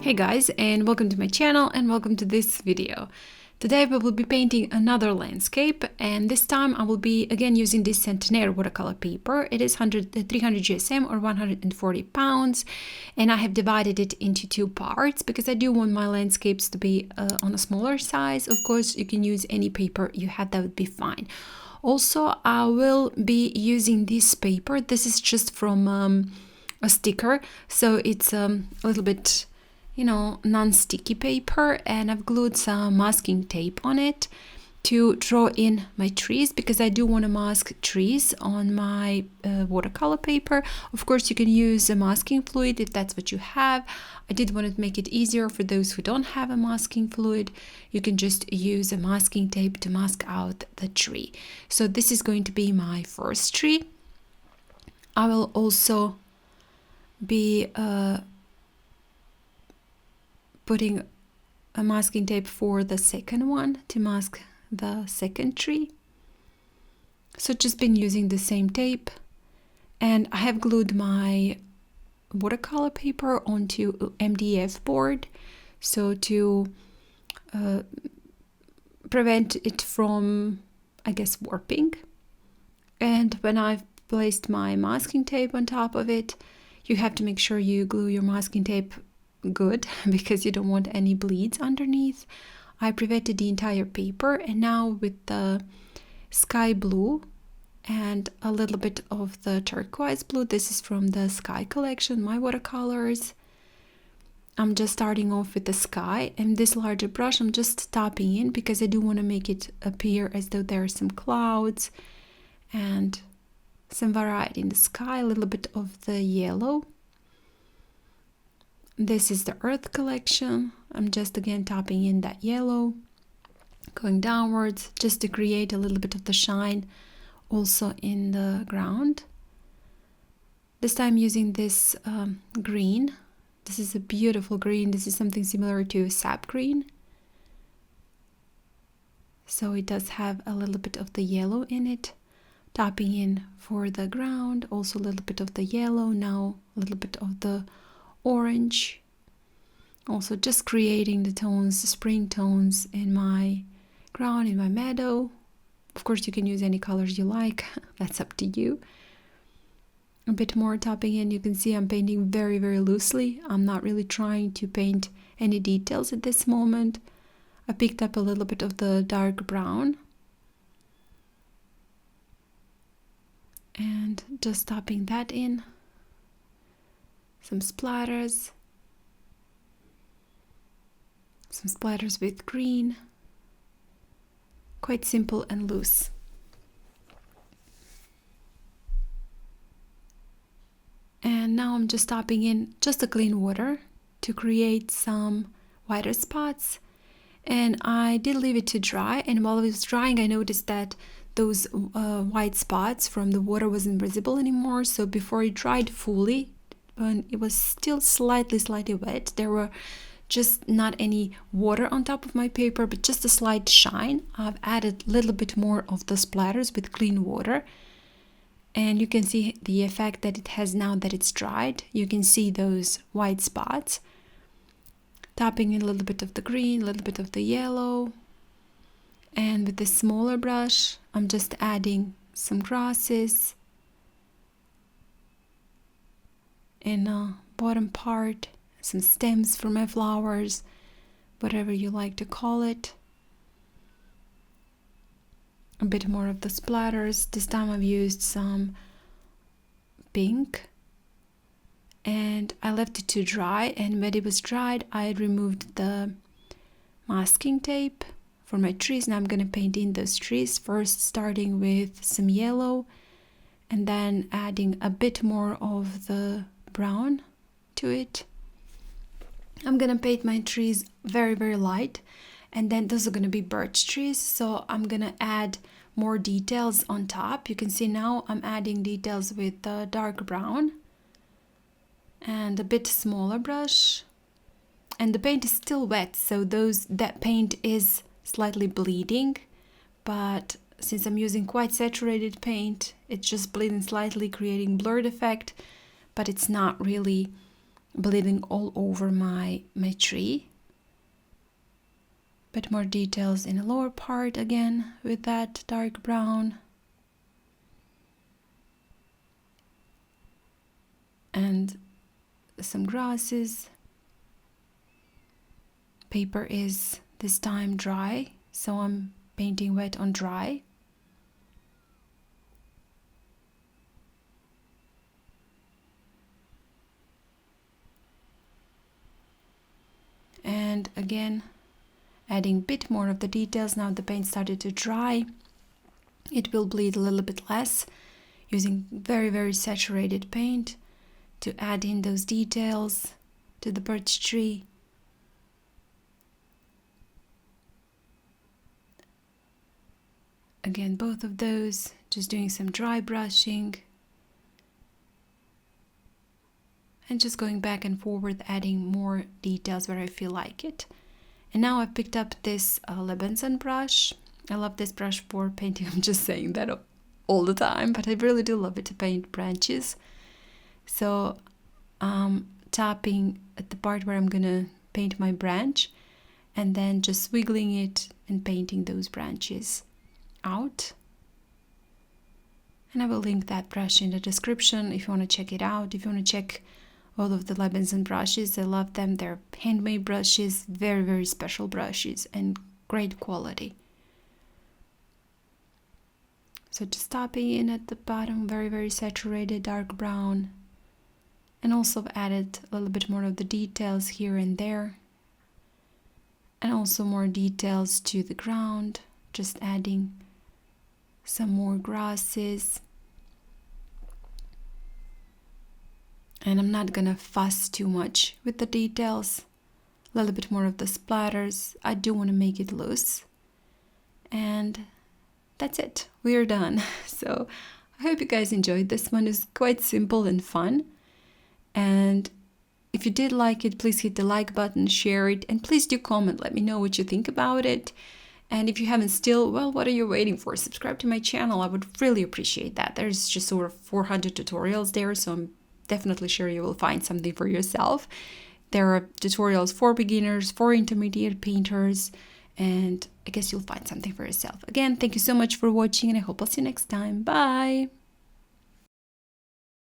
Hey guys, and welcome to my channel and welcome to this video. Today we will be painting another landscape, and this time I will be again using this Centenaire watercolor paper. It is 300 GSM or 140 pounds, and I have divided it into two parts because I do want my landscapes to be on a smaller size. Of course, you can use any paper you had, that would be fine. Also, I will be using this paper. This is just from a sticker, so it's a little bit, non-sticky paper, and I've glued some masking tape on it to draw in my trees because I do want to mask trees on my watercolor paper. Of course, you can use a masking fluid if that's what you have. I did want to make it easier for those who don't have a masking fluid. You can just use a masking tape to mask out the tree. So this is going to be my first tree. I will also be putting a masking tape for the second one to mask the second tree. So just been using the same tape, and I have glued my watercolor paper onto MDF board, so to prevent it from, warping. And when I've placed my masking tape on top of it, you have to make sure you glue your masking tape good because you don't want any bleeds underneath. I prevented the entire paper, and now with the sky blue and a little bit of the turquoise blue, this is from the Sky collection, my watercolors. I'm just starting off with the sky, and this larger brush I'm just tapping in because I do want to make it appear as though there are some clouds and some variety in the sky, a little bit of the yellow. This is the Earth collection. I'm just again tapping in that yellow, going downwards just to create a little bit of the shine also in the ground. This time using this green. This is a beautiful green. This is something similar to sap green. So it does have a little bit of the yellow in it. Tapping in for the ground, also a little bit of the yellow, now a little bit of the orange. Also just creating the tones, the spring tones in my ground, in my meadow. Of course, you can use any colors you like. That's up to you. A bit more tapping in. You can see I'm painting very, very loosely. I'm not really trying to paint any details at this moment. I picked up a little bit of the dark brown. And just tapping that in. Some splatters. Some splatters with green. Quite simple and loose. And now I'm just tapping in just a clean water to create some whiter spots. And I did leave it to dry, and while it was drying I noticed that those white spots from the water wasn't visible anymore. So before it dried fully, when it was still slightly wet, there were just not any water on top of my paper, but just a slight shine. I've added a little bit more of the splatters with clean water, and you can see the effect that it has now that it's dried. You can see those white spots. Tapping in a little bit of the green, a little bit of the yellow, and with the smaller brush I'm just adding some grasses in the bottom part, some stems for my flowers, whatever you like to call it. A bit more of the splatters. This time I've used some pink, and I left it to dry, and when it was dried I removed the masking tape for my trees. Now I'm going to paint in those trees, first starting with some yellow and then adding a bit more of the brown to it. I'm gonna paint my trees very, very light, and then those are gonna be birch trees, so I'm gonna add more details on top. You can see now I'm adding details with the dark brown and a bit smaller brush, and the paint is still wet, so that paint is slightly bleeding, but since I'm using quite saturated paint, it's just bleeding slightly, creating blurred effect, but it's not really bleeding all over my tree. Bit more details in the lower part again with that dark brown. And some grasses. Paper is this time dry, so I'm painting wet on dry. And again, adding a bit more of the details. Now the paint started to dry. It will bleed a little bit less, using very, very saturated paint to add in those details to the birch tree. Again, both of those, just doing some dry brushing. And just going back and forward, adding more details where I feel like it. And now I've picked up this Lebenson brush. I love this brush for painting. I'm just saying that all the time, but I really do love it to paint branches. So tapping at the part where I'm gonna paint my branch, and then just wiggling it and painting those branches out. And I will link that brush in the description if you want to check it out. If you want to check all of the Lebenson brushes, I love them. They're handmade brushes, very, very special brushes and great quality. So just tapping in at the bottom, very, very saturated dark brown. And also added a little bit more of the details here and there. And also more details to the ground, just adding some more grasses. And I'm not gonna fuss too much with the details. A little bit more of the splatters. I do want to make it loose. And that's it. We are done. So I hope you guys enjoyed this one. It's quite simple and fun. And if you did like it, please hit the like button, share it, and please do comment. Let me know what you think about it. And if you haven't still, well, what are you waiting for? Subscribe to my channel. I would really appreciate that. There's just over 400 tutorials there, so I'm definitely sure you will find something for yourself. There are tutorials for beginners, for intermediate painters, and I guess you'll find something for yourself. Again, thank you so much for watching, and I hope I'll see you next time. Bye!